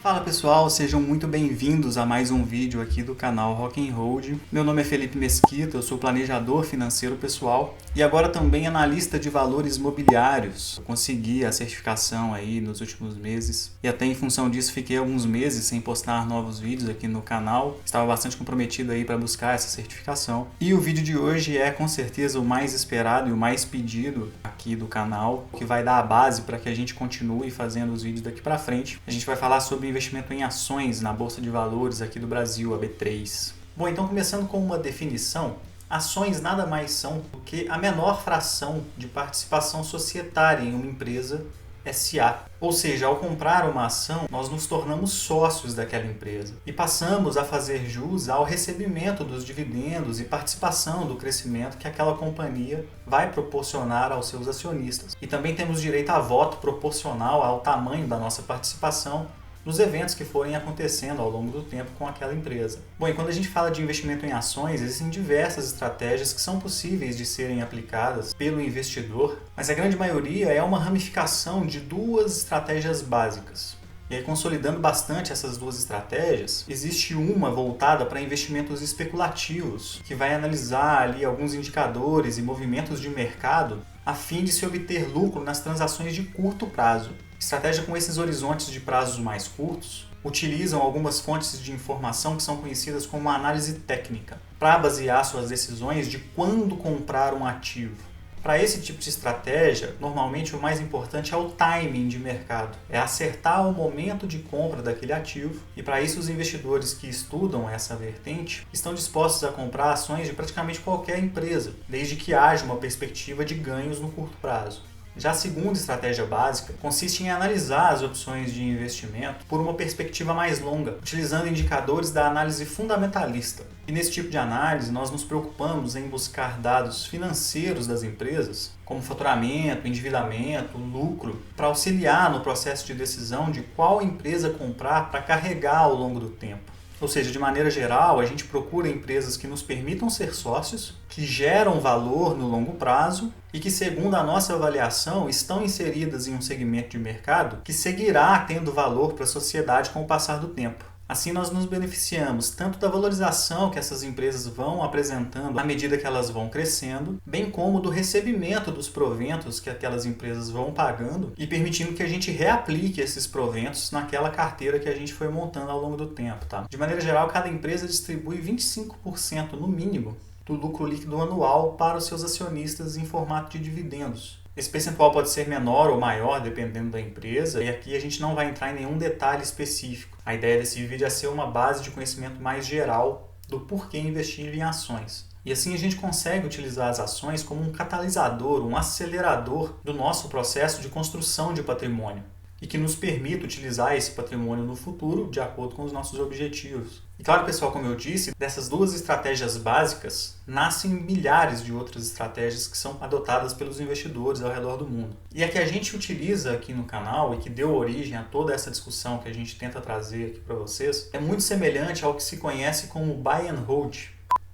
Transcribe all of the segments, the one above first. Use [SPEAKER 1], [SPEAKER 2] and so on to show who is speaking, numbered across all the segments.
[SPEAKER 1] Fala pessoal, sejam muito bem-vindos a mais um vídeo aqui do canal Rock and Hold. Meu nome é Felipe Mesquita, eu sou planejador financeiro pessoal e agora também analista de valores mobiliários. Eu consegui a certificação aí nos últimos meses e até em função disso fiquei alguns meses sem postar novos vídeos aqui no canal. Estava bastante comprometido aí para buscar essa certificação. E o vídeo de hoje é com certeza o mais esperado e o mais pedido aqui do canal, que vai dar a base para que a gente continue fazendo os vídeos daqui para frente. A gente vai falar sobre investimento em ações na Bolsa de Valores aqui do Brasil, a B3. Bom, então começando com uma definição, ações nada mais são do que a menor fração de participação societária em uma empresa SA. Ou seja, ao comprar uma ação, nós nos tornamos sócios daquela empresa e passamos a fazer jus ao recebimento dos dividendos e participação do crescimento que aquela companhia vai proporcionar aos seus acionistas. E também temos direito a voto proporcional ao tamanho da nossa participação nos eventos que forem acontecendo ao longo do tempo com aquela empresa. Bom, e quando a gente fala de investimento em ações, existem diversas estratégias que são possíveis de serem aplicadas pelo investidor, mas a grande maioria é uma ramificação de duas estratégias básicas. E aí, consolidando bastante essas duas estratégias, existe uma voltada para investimentos especulativos, que vai analisar ali alguns indicadores e movimentos de mercado a fim de se obter lucro nas transações de curto prazo. Estratégia com esses horizontes de prazos mais curtos utilizam algumas fontes de informação que são conhecidas como análise técnica para basear suas decisões de quando comprar um ativo. Para esse tipo de estratégia, normalmente o mais importante é o timing de mercado, é acertar o momento de compra daquele ativo, e para isso os investidores que estudam essa vertente estão dispostos a comprar ações de praticamente qualquer empresa, desde que haja uma perspectiva de ganhos no curto prazo. Já a segunda estratégia básica consiste em analisar as opções de investimento por uma perspectiva mais longa, utilizando indicadores da análise fundamentalista. E nesse tipo de análise, nós nos preocupamos em buscar dados financeiros das empresas, como faturamento, endividamento, lucro, para auxiliar no processo de decisão de qual empresa comprar para carregar ao longo do tempo. Ou seja, de maneira geral, a gente procura empresas que nos permitam ser sócios, que geram valor no longo prazo e que, segundo a nossa avaliação, estão inseridas em um segmento de mercado que seguirá tendo valor para a sociedade com o passar do tempo. Assim, nós nos beneficiamos tanto da valorização que essas empresas vão apresentando à medida que elas vão crescendo, bem como do recebimento dos proventos que aquelas empresas vão pagando e permitindo que a gente reaplique esses proventos naquela carteira que a gente foi montando ao longo do tempo. Tá? De maneira geral, cada empresa distribui 25% no mínimo do lucro líquido anual para os seus acionistas em formato de dividendos. Esse percentual pode ser menor ou maior dependendo da empresa, e aqui a gente não vai entrar em nenhum detalhe específico. A ideia desse vídeo é ser uma base de conhecimento mais geral do porquê investir em ações. E assim a gente consegue utilizar as ações como um catalisador, um acelerador do nosso processo de construção de patrimônio e que nos permita utilizar esse patrimônio no futuro de acordo com os nossos objetivos. E claro, pessoal, como eu disse, dessas duas estratégias básicas nascem milhares de outras estratégias que são adotadas pelos investidores ao redor do mundo. E a que a gente utiliza aqui no canal e que deu origem a toda essa discussão que a gente tenta trazer aqui para vocês é muito semelhante ao que se conhece como Buy and Hold.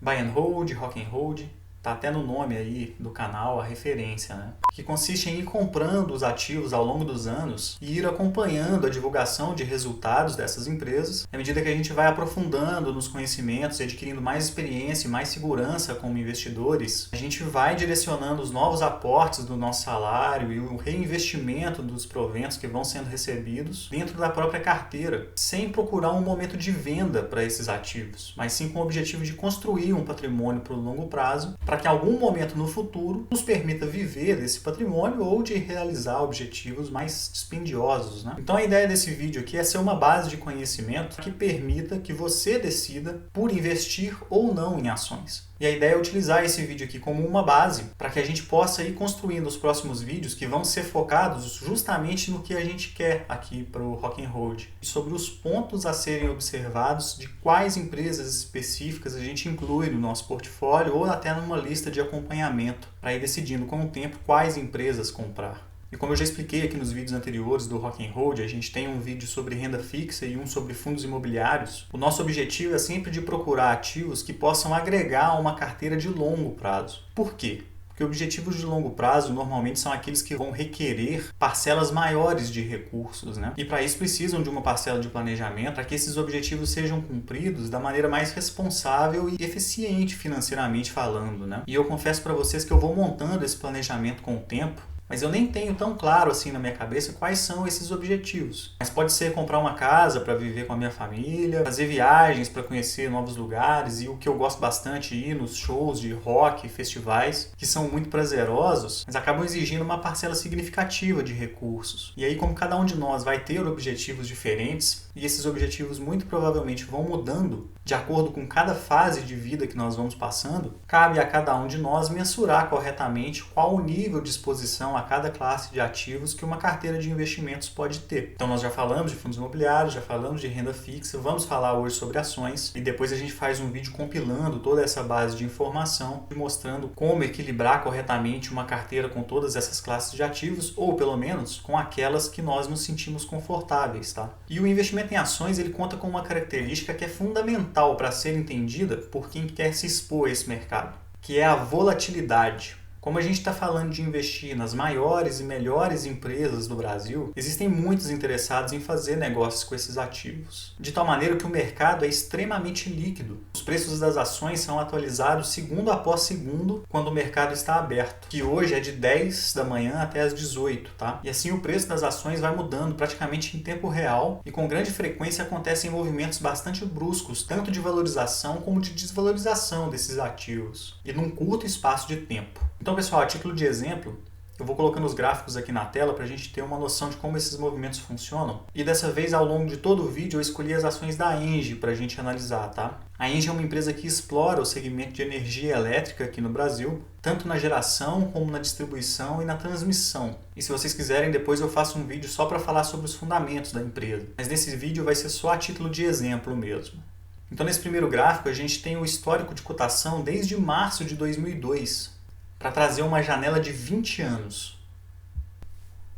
[SPEAKER 1] Buy and Hold, Rock and Hold, tá até no nome aí do canal a referência, né? Que consiste em ir comprando os ativos ao longo dos anos e ir acompanhando a divulgação de resultados dessas empresas. À medida que a gente vai aprofundando nos conhecimentos e adquirindo mais experiência e mais segurança como investidores, a gente vai direcionando os novos aportes do nosso salário e o reinvestimento dos proventos que vão sendo recebidos dentro da própria carteira, sem procurar um momento de venda para esses ativos, mas sim com o objetivo de construir um patrimônio para o longo prazo, para que em algum momento no futuro nos permita viver desse patrimônio ou de realizar objetivos mais dispendiosos, né? Então a ideia desse vídeo aqui é ser uma base de conhecimento que permita que você decida por investir ou não em ações. E a ideia é utilizar esse vídeo aqui como uma base para que a gente possa ir construindo os próximos vídeos que vão ser focados justamente no que a gente quer aqui para o Rock and Hold. Sobre os pontos a serem observados de quais empresas específicas a gente inclui no nosso portfólio ou até numa lista de acompanhamento para ir decidindo com o tempo quais empresas comprar. E como eu já expliquei aqui nos vídeos anteriores do Rock and Hold, a gente tem um vídeo sobre renda fixa e um sobre fundos imobiliários. O nosso objetivo é sempre de procurar ativos que possam agregar a uma carteira de longo prazo. Por quê? Porque objetivos de longo prazo normalmente são aqueles que vão requerer parcelas maiores de recursos, né? E para isso precisam de uma parcela de planejamento para que esses objetivos sejam cumpridos da maneira mais responsável e eficiente financeiramente falando, né? E eu confesso para vocês que eu vou montando esse planejamento com o tempo, mas eu nem tenho tão claro assim na minha cabeça quais são esses objetivos. Mas pode ser comprar uma casa para viver com a minha família, fazer viagens para conhecer novos lugares e o que eu gosto bastante, ir nos shows de rock, festivais, que são muito prazerosos, mas acabam exigindo uma parcela significativa de recursos. E aí, como cada um de nós vai ter objetivos diferentes, e esses objetivos muito provavelmente vão mudando de acordo com cada fase de vida que nós vamos passando, cabe a cada um de nós mensurar corretamente qual o nível de exposição a cada classe de ativos que uma carteira de investimentos pode ter. Então nós já falamos de fundos imobiliários, já falamos de renda fixa, vamos falar hoje sobre ações e depois a gente faz um vídeo compilando toda essa base de informação e mostrando como equilibrar corretamente uma carteira com todas essas classes de ativos ou pelo menos com aquelas que nós nos sentimos confortáveis, tá? E o investimento em ações ele conta com uma característica que é fundamental para ser entendida por quem quer se expor a esse mercado, que é a volatilidade. Como a gente está falando de investir nas maiores e melhores empresas do Brasil, existem muitos interessados em fazer negócios com esses ativos. De tal maneira que o mercado é extremamente líquido. Os preços das ações são atualizados segundo após segundo quando o mercado está aberto, que hoje é de 10 da manhã até as 18, tá? E assim o preço das ações vai mudando praticamente em tempo real e com grande frequência acontecem movimentos bastante bruscos, tanto de valorização como de desvalorização desses ativos, e num curto espaço de tempo. Então, pessoal, a título de exemplo, eu vou colocando os gráficos aqui na tela para a gente ter uma noção de como esses movimentos funcionam. E dessa vez, ao longo de todo o vídeo, eu escolhi as ações da ENGIE para a gente analisar, tá? A ENGIE é uma empresa que explora o segmento de energia elétrica aqui no Brasil, tanto na geração como na distribuição e na transmissão. E se vocês quiserem, depois eu faço um vídeo só para falar sobre os fundamentos da empresa. Mas nesse vídeo vai ser só a título de exemplo mesmo. Então, nesse primeiro gráfico, a gente tem o histórico de cotação desde março de 2002. Para trazer uma janela de 20 anos.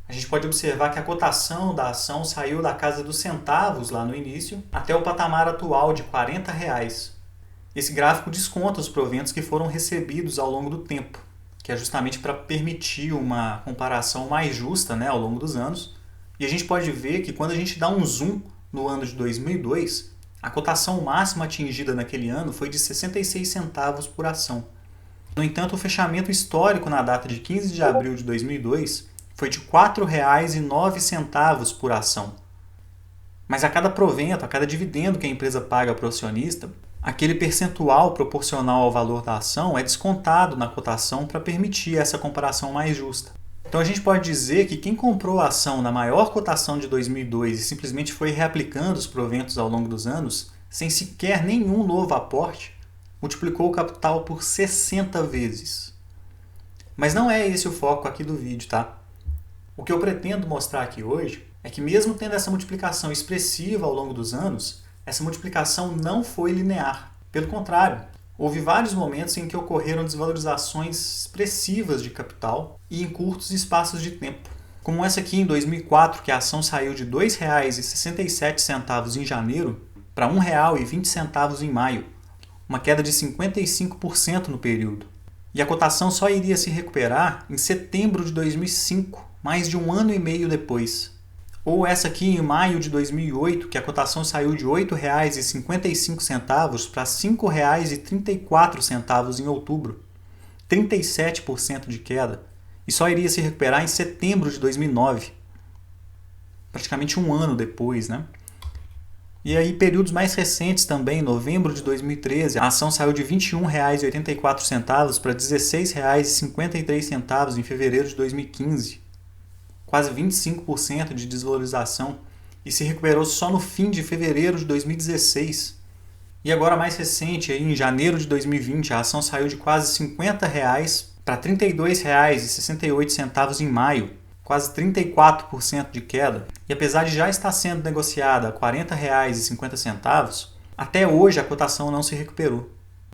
[SPEAKER 1] A gente pode observar que a cotação da ação saiu da casa dos centavos lá no início até o patamar atual de R$40. Esse gráfico desconta os proventos que foram recebidos ao longo do tempo, que é justamente para permitir uma comparação mais justa, né, ao longo dos anos. E a gente pode ver que quando a gente dá um zoom no ano de 2002, a cotação máxima atingida naquele ano foi de 66 centavos por ação. No entanto, o fechamento histórico na data de 15 de abril de 2002 foi de R$ 4,09 por ação. Mas a cada provento, a cada dividendo que a empresa paga para o acionista, aquele percentual proporcional ao valor da ação é descontado na cotação para permitir essa comparação mais justa. Então a gente pode dizer que quem comprou a ação na maior cotação de 2002 e simplesmente foi reaplicando os proventos ao longo dos anos, sem sequer nenhum novo aporte, multiplicou o capital por 60 vezes. Mas não é esse o foco aqui do vídeo, tá? O que eu pretendo mostrar aqui hoje é que mesmo tendo essa multiplicação expressiva ao longo dos anos, essa multiplicação não foi linear. Pelo contrário, houve vários momentos em que ocorreram desvalorizações expressivas de capital e em curtos espaços de tempo. Como essa aqui em 2004, que a ação saiu de R$ 2,67 em janeiro para R$ 1,20 em maio, uma queda de 55% no período. E a cotação só iria se recuperar em setembro de 2005, mais de um ano e meio depois. Ou essa aqui em maio de 2008, que a cotação saiu de R$ 8,55 para R$ 5,34 em outubro. 37% de queda. E só iria se recuperar em setembro de 2009. Praticamente um ano depois, né? E aí, períodos mais recentes também, em novembro de 2013, a ação saiu de R$ 21,84 para R$ 16,53 em fevereiro de 2015. Quase 25% de desvalorização e se recuperou só no fim de fevereiro de 2016. E agora mais recente, aí, em janeiro de 2020, a ação saiu de quase R$ 50 para R$ 32,68 em maio. Quase 34% de queda, e apesar de já estar sendo negociada a R$ 40,50, até hoje a cotação não se recuperou.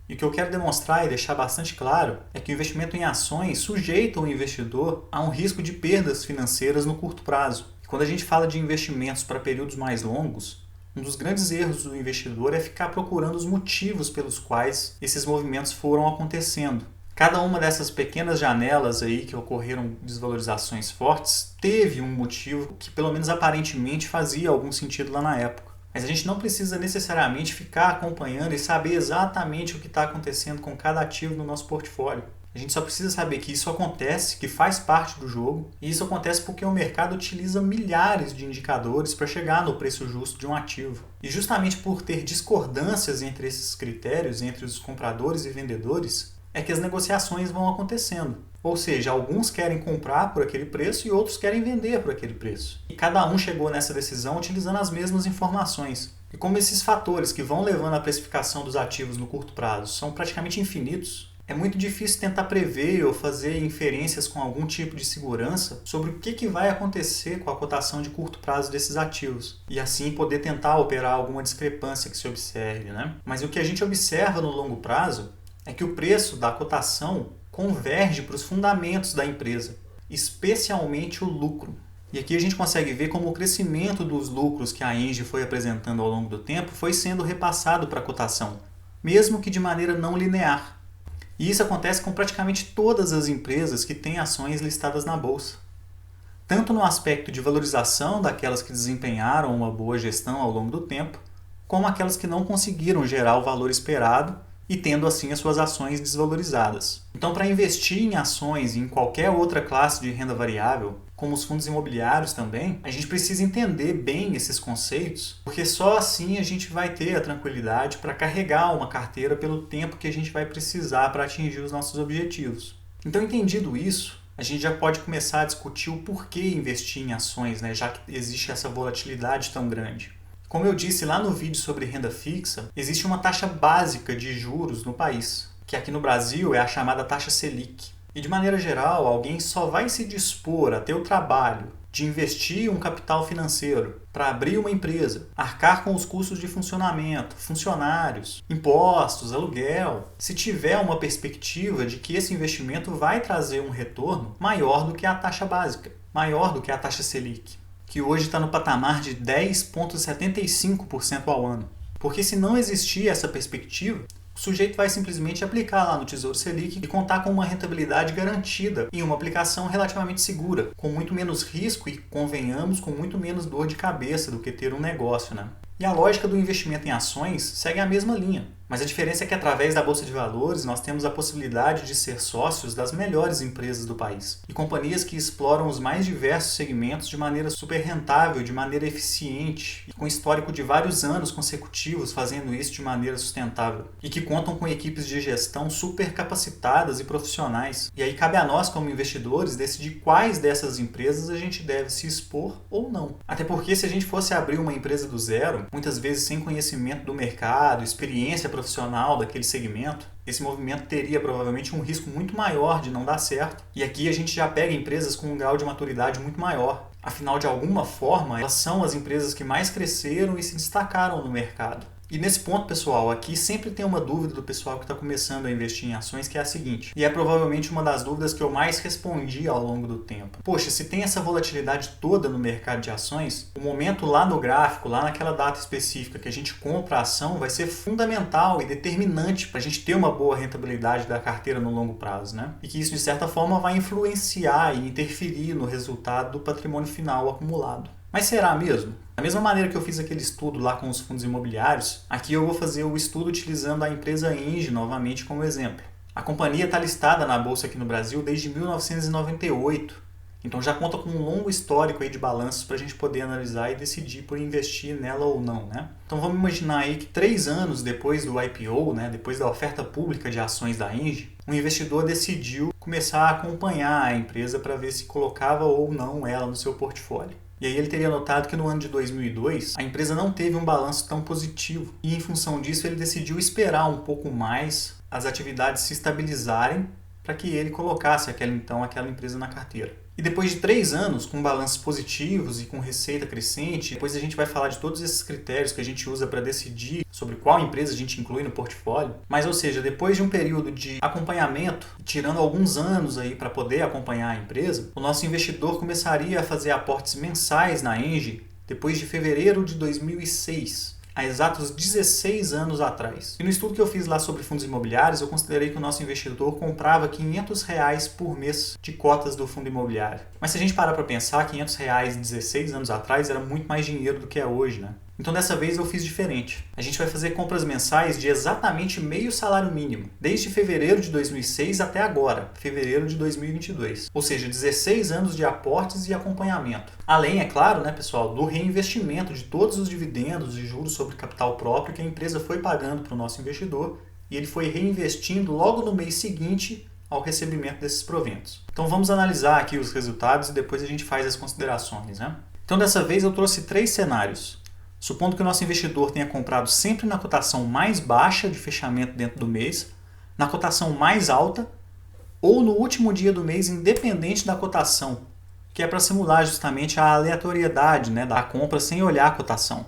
[SPEAKER 1] E o que eu quero demonstrar e deixar bastante claro é que o investimento em ações sujeita o investidor a um risco de perdas financeiras no curto prazo. E quando a gente fala de investimentos para períodos mais longos, um dos grandes erros do investidor é ficar procurando os motivos pelos quais esses movimentos foram acontecendo. Cada uma dessas pequenas janelas aí que ocorreram desvalorizações fortes teve um motivo que, pelo menos aparentemente, fazia algum sentido lá na época. Mas a gente não precisa necessariamente ficar acompanhando e saber exatamente o que está acontecendo com cada ativo no nosso portfólio. A gente só precisa saber que isso acontece, que faz parte do jogo, e isso acontece porque o mercado utiliza milhares de indicadores para chegar no preço justo de um ativo. E justamente por ter discordâncias entre esses critérios, entre os compradores e vendedores, é que as negociações vão acontecendo. Ou seja, alguns querem comprar por aquele preço e outros querem vender por aquele preço. E cada um chegou nessa decisão utilizando as mesmas informações. E como esses fatores que vão levando à precificação dos ativos no curto prazo são praticamente infinitos, é muito difícil tentar prever ou fazer inferências com algum tipo de segurança sobre o que vai acontecer com a cotação de curto prazo desses ativos. E assim poder tentar operar alguma discrepância que se observe, né? Mas o que a gente observa no longo prazo é que o preço da cotação converge para os fundamentos da empresa, especialmente o lucro. E aqui a gente consegue ver como o crescimento dos lucros que a Engie foi apresentando ao longo do tempo foi sendo repassado para a cotação, mesmo que de maneira não linear. E isso acontece com praticamente todas as empresas que têm ações listadas na bolsa. Tanto no aspecto de valorização daquelas que desempenharam uma boa gestão ao longo do tempo, como aquelas que não conseguiram gerar o valor esperado e tendo assim as suas ações desvalorizadas. Então, para investir em ações e em qualquer outra classe de renda variável, como os fundos imobiliários também, a gente precisa entender bem esses conceitos, porque só assim a gente vai ter a tranquilidade para carregar uma carteira pelo tempo que a gente vai precisar para atingir os nossos objetivos. Então, entendido isso, a gente já pode começar a discutir o porquê investir em ações, né, já que existe essa volatilidade tão grande. Como eu disse lá no vídeo sobre renda fixa, existe uma taxa básica de juros no país, que aqui no Brasil é a chamada taxa Selic. E de maneira geral, alguém só vai se dispor a ter o trabalho de investir um capital financeiro para abrir uma empresa, arcar com os custos de funcionamento, funcionários, impostos, aluguel, se tiver uma perspectiva de que esse investimento vai trazer um retorno maior do que a taxa básica, maior do que a taxa Selic, que hoje está no patamar de 10,75% ao ano. Porque se não existir essa perspectiva, o sujeito vai simplesmente aplicar lá no Tesouro Selic e contar com uma rentabilidade garantida em uma aplicação relativamente segura, com muito menos risco e, convenhamos, com muito menos dor de cabeça do que ter um negócio, né? E a lógica do investimento em ações segue a mesma linha. Mas a diferença é que através da Bolsa de Valores nós temos a possibilidade de ser sócios das melhores empresas do país e companhias que exploram os mais diversos segmentos de maneira super rentável, de maneira eficiente e com histórico de vários anos consecutivos fazendo isso de maneira sustentável e que contam com equipes de gestão super capacitadas e profissionais. E aí cabe a nós como investidores decidir quais dessas empresas a gente deve se expor ou não. Até porque se a gente fosse abrir uma empresa do zero, muitas vezes sem conhecimento do mercado, experiência profissional daquele segmento, esse movimento teria provavelmente um risco muito maior de não dar certo. E aqui a gente já pega empresas com um grau de maturidade muito maior. Afinal, de alguma forma, elas são as empresas que mais cresceram e se destacaram no mercado. E nesse ponto, pessoal, aqui sempre tem uma dúvida do pessoal que está começando a investir em ações, que é a seguinte, e é provavelmente uma das dúvidas que eu mais respondi ao longo do tempo. Poxa, se tem essa volatilidade toda no mercado de ações, o momento lá no gráfico, lá naquela data específica que a gente compra a ação, vai ser fundamental e determinante para a gente ter uma boa rentabilidade da carteira no longo prazo, né? E que isso, de certa forma, vai influenciar e interferir no resultado do patrimônio final acumulado. Mas será mesmo? Da mesma maneira que eu fiz aquele estudo lá com os fundos imobiliários, aqui eu vou fazer o estudo utilizando a empresa Engie novamente como exemplo. A companhia está listada na bolsa aqui no Brasil desde 1998, então já conta com um longo histórico aí de balanços para a gente poder analisar e decidir por investir nela ou não, né? Então vamos imaginar aí que 3 anos depois do IPO, né, depois da oferta pública de ações da Engie, um investidor decidiu começar a acompanhar a empresa para ver se colocava ou não ela no seu portfólio. E aí ele teria notado que no ano de 2002 a empresa não teve um balanço tão positivo e em função disso ele decidiu esperar um pouco mais as atividades se estabilizarem para que ele colocasse aquela empresa na carteira. E depois de 3 anos com balanços positivos e com receita crescente, depois a gente vai falar de todos esses critérios que a gente usa para decidir sobre qual empresa a gente inclui no portfólio. Mas, ou seja, depois de um período de acompanhamento, tirando alguns anos aí para poder acompanhar a empresa, o nosso investidor começaria a fazer aportes mensais na Engie depois de fevereiro de 2006. há exatos 16 anos atrás. E no estudo que eu fiz lá sobre fundos imobiliários, eu considerei que o nosso investidor comprava R$500 por mês de cotas do fundo imobiliário. Mas se a gente parar para pensar, R$500 16 anos atrás era muito mais dinheiro do que é hoje, né? Então dessa vez eu fiz diferente. A gente vai fazer compras mensais de exatamente meio salário mínimo, desde fevereiro de 2006 até agora, fevereiro de 2022. Ou seja, 16 anos de aportes e acompanhamento. Além, é claro, né, pessoal, do reinvestimento de todos os dividendos e juros sobre capital próprio que a empresa foi pagando para o nosso investidor e ele foi reinvestindo logo no mês seguinte ao recebimento desses proventos. Então vamos analisar aqui os resultados e depois a gente faz as considerações, né? Então dessa vez eu trouxe 3 cenários. Supondo que o nosso investidor tenha comprado sempre na cotação mais baixa de fechamento dentro do mês, na cotação mais alta ou no último dia do mês, independente da cotação, que é para simular justamente a aleatoriedade, né, da compra sem olhar a cotação.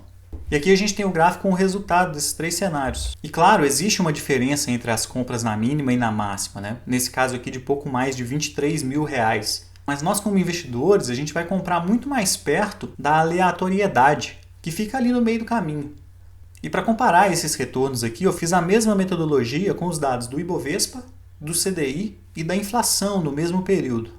[SPEAKER 1] E aqui a gente tem o gráfico com o resultado desses 3 cenários. E claro, existe uma diferença entre as compras na mínima e na máxima, né? Nesse caso aqui de pouco mais de R$23 mil. Mas nós como investidores, a gente vai comprar muito mais perto da aleatoriedade, que fica ali no meio do caminho. E para comparar esses retornos aqui, eu fiz a mesma metodologia com os dados do Ibovespa, do CDI e da inflação no mesmo período.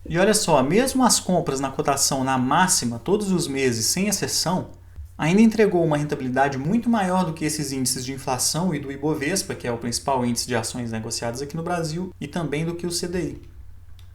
[SPEAKER 1] E olha só, mesmo as compras na cotação na máxima todos os meses sem exceção, ainda entregou uma rentabilidade muito maior do que esses índices de inflação e do Ibovespa, que é o principal índice de ações negociadas aqui no Brasil, e também do que o CDI.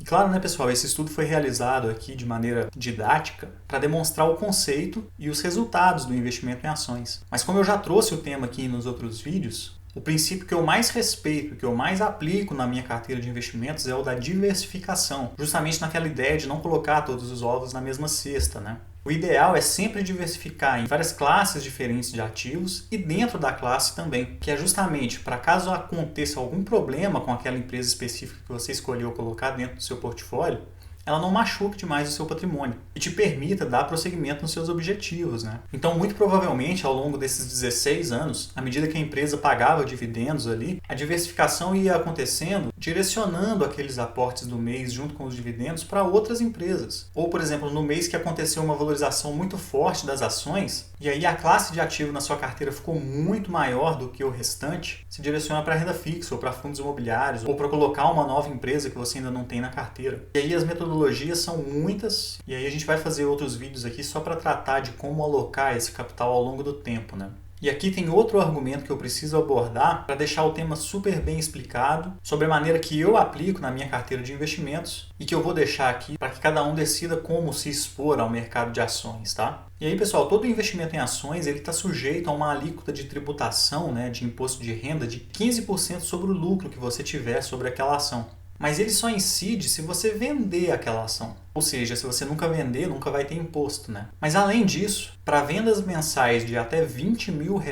[SPEAKER 1] E claro, né, pessoal, esse estudo foi realizado aqui de maneira didática para demonstrar o conceito e os resultados do investimento em ações. Mas como eu já trouxe o tema aqui nos outros vídeos, o princípio que eu mais respeito, que eu mais aplico na minha carteira de investimentos é o da diversificação, justamente naquela ideia de não colocar todos os ovos na mesma cesta, né? O ideal é sempre diversificar em várias classes diferentes de ativos e dentro da classe também, que é justamente para caso aconteça algum problema com aquela empresa específica que você escolheu colocar dentro do seu portfólio, ela não machuque demais o seu patrimônio e te permita dar prosseguimento nos seus objetivos, né? Então, muito provavelmente, ao longo desses 16 anos, à medida que a empresa pagava dividendos ali, a diversificação ia acontecendo, direcionando aqueles aportes do mês junto com os dividendos para outras empresas. Ou, por exemplo, no mês que aconteceu uma valorização muito forte das ações, e aí a classe de ativo na sua carteira ficou muito maior do que o restante, se direciona para renda fixa, ou para fundos imobiliários, ou para colocar uma nova empresa que você ainda não tem na carteira. E aí as metodologias são muitas, e aí a gente vai fazer outros vídeos aqui só para tratar de como alocar esse capital ao longo do tempo, né? E aqui tem outro argumento que eu preciso abordar para deixar o tema super bem explicado sobre a maneira que eu aplico na minha carteira de investimentos e que eu vou deixar aqui para que cada um decida como se expor ao mercado de ações, tá? E aí, pessoal, todo investimento em ações ele está sujeito a uma alíquota de tributação, né, de imposto de renda de 15% sobre o lucro que você tiver sobre aquela ação. Mas ele só incide se você vender aquela ação. Ou seja, se você nunca vender, nunca vai ter imposto, né? Mas além disso, para vendas mensais de até R$20 mil,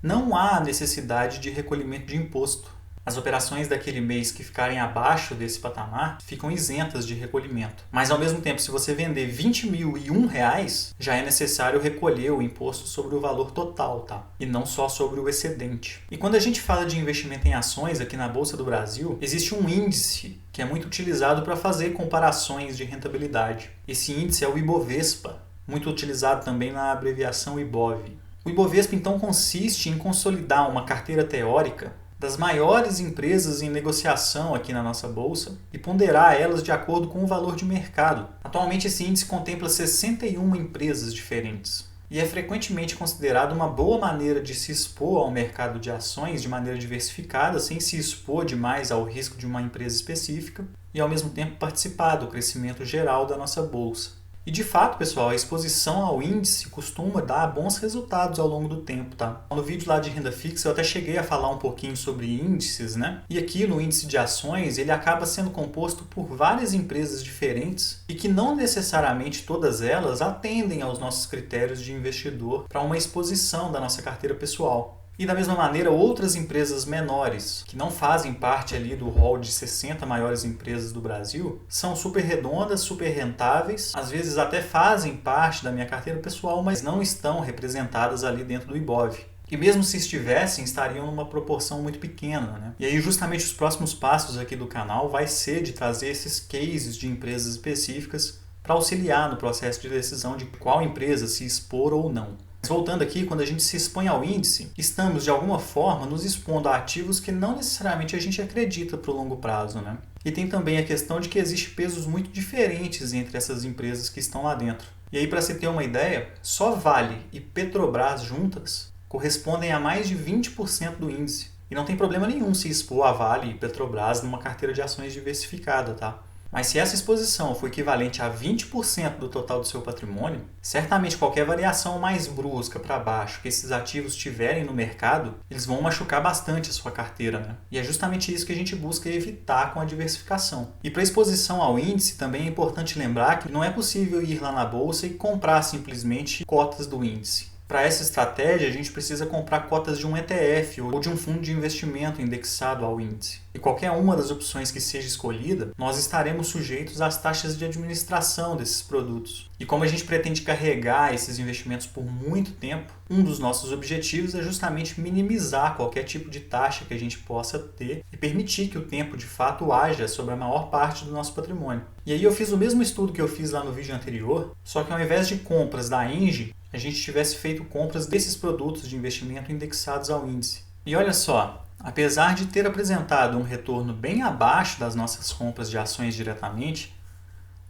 [SPEAKER 1] não há necessidade de recolhimento de imposto. As operações daquele mês que ficarem abaixo desse patamar ficam isentas de recolhimento. Mas ao mesmo tempo, se você vender R$20.001, já é necessário recolher o imposto sobre o valor total, tá? E não só sobre o excedente. E quando a gente fala de investimento em ações aqui na Bolsa do Brasil, existe um índice que é muito utilizado para fazer comparações de rentabilidade. Esse índice é o Ibovespa, muito utilizado também na abreviação IBOV. O Ibovespa, então, consiste em consolidar uma carteira teórica das maiores empresas em negociação aqui na nossa bolsa e ponderar elas de acordo com o valor de mercado. Atualmente esse índice contempla 61 empresas diferentes e é frequentemente considerado uma boa maneira de se expor ao mercado de ações de maneira diversificada, sem se expor demais ao risco de uma empresa específica e ao mesmo tempo participar do crescimento geral da nossa bolsa. E de fato, pessoal, a exposição ao índice costuma dar bons resultados ao longo do tempo, tá? No vídeo lá de renda fixa eu até cheguei a falar um pouquinho sobre índices, né? E aqui no índice de ações ele acaba sendo composto por várias empresas diferentes e que não necessariamente todas elas atendem aos nossos critérios de investidor para uma exposição da nossa carteira pessoal. E da mesma maneira, outras empresas menores, que não fazem parte ali do hall de 60 maiores empresas do Brasil, são super redondas, super rentáveis, às vezes até fazem parte da minha carteira pessoal, mas não estão representadas ali dentro do IBOV. E mesmo se estivessem, estariam numa proporção muito pequena, né? E aí justamente os próximos passos aqui do canal vai ser de trazer esses cases de empresas específicas para auxiliar no processo de decisão de qual empresa se expor ou não. Mas voltando aqui, quando a gente se expõe ao índice, estamos de alguma forma nos expondo a ativos que não necessariamente a gente acredita para o longo prazo, né? E tem também a questão de que existem pesos muito diferentes entre essas empresas que estão lá dentro. E aí, para se ter uma ideia, só Vale e Petrobras juntas correspondem a mais de 20% do índice. E não tem problema nenhum se expor a Vale e Petrobras numa carteira de ações diversificada, tá? Mas se essa exposição for equivalente a 20% do total do seu patrimônio, certamente qualquer variação mais brusca para baixo que esses ativos tiverem no mercado, eles vão machucar bastante a sua carteira, né? E é justamente isso que a gente busca evitar com a diversificação. E para exposição ao índice, também é importante lembrar que não é possível ir lá na bolsa e comprar simplesmente cotas do índice. Para essa estratégia, a gente precisa comprar cotas de um ETF ou de um fundo de investimento indexado ao índice. E qualquer uma das opções que seja escolhida, nós estaremos sujeitos às taxas de administração desses produtos. E como a gente pretende carregar esses investimentos por muito tempo, um dos nossos objetivos é justamente minimizar qualquer tipo de taxa que a gente possa ter e permitir que o tempo de fato haja sobre a maior parte do nosso patrimônio. E aí eu fiz o mesmo estudo que eu fiz lá no vídeo anterior, só que ao invés de compras da Engie, a gente tivesse feito compras desses produtos de investimento indexados ao índice. E olha só, apesar de ter apresentado um retorno bem abaixo das nossas compras de ações diretamente,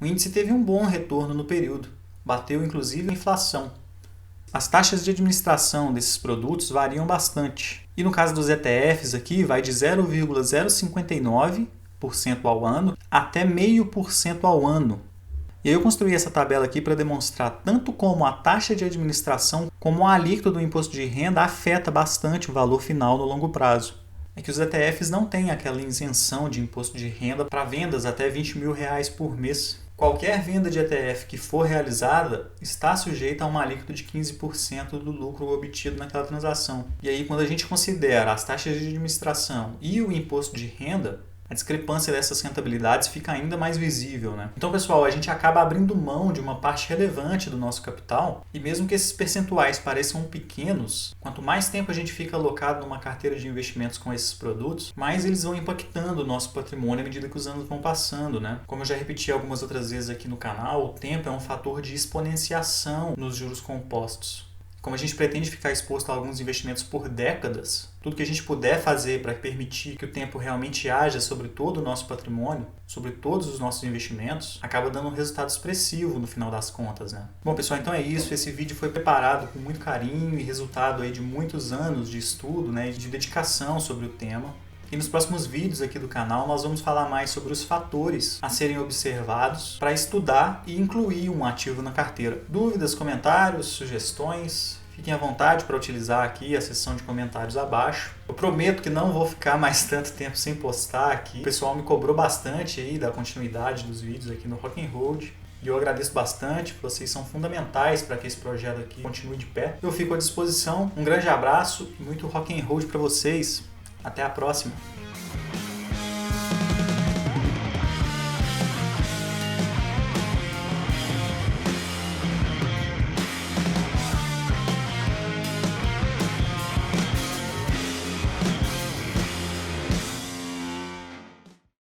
[SPEAKER 1] o índice teve um bom retorno no período, bateu inclusive a inflação. As taxas de administração desses produtos variam bastante. E no caso dos ETFs aqui, vai de 0,059% ao ano até 0,5% ao ano. E aí eu construí essa tabela aqui para demonstrar tanto como a taxa de administração como a alíquota do imposto de renda afeta bastante o valor final no longo prazo. É que os ETFs não têm aquela isenção de imposto de renda para vendas até R$20 mil por mês. Qualquer venda de ETF que for realizada está sujeita a uma alíquota de 15% do lucro obtido naquela transação. E aí, quando a gente considera as taxas de administração e o imposto de renda, a discrepância dessas rentabilidades fica ainda mais visível, né? Então, pessoal, a gente acaba abrindo mão de uma parte relevante do nosso capital e mesmo que esses percentuais pareçam pequenos, quanto mais tempo a gente fica alocado numa carteira de investimentos com esses produtos, mais eles vão impactando o nosso patrimônio à medida que os anos vão passando, né? Como eu já repeti algumas outras vezes aqui no canal, o tempo é um fator de exponenciação nos juros compostos. Como a gente pretende ficar exposto a alguns investimentos por décadas, tudo que a gente puder fazer para permitir que o tempo realmente haja sobre todo o nosso patrimônio, sobre todos os nossos investimentos, acaba dando um resultado expressivo no final das contas, né? Bom, pessoal, então é isso. Esse vídeo foi preparado com muito carinho e resultado aí de muitos anos de estudo, né, e de dedicação sobre o tema. E nos próximos vídeos aqui do canal nós vamos falar mais sobre os fatores a serem observados para estudar e incluir um ativo na carteira. Dúvidas, comentários, sugestões, fiquem à vontade para utilizar aqui a seção de comentários abaixo. Eu prometo que não vou ficar mais tanto tempo sem postar aqui. O pessoal me cobrou bastante aí da continuidade dos vídeos aqui no Rock and Roll. E eu agradeço bastante, vocês são fundamentais para que esse projeto aqui continue de pé. Eu fico à disposição. Um grande abraço e muito Rock and Roll para vocês. Até a próxima!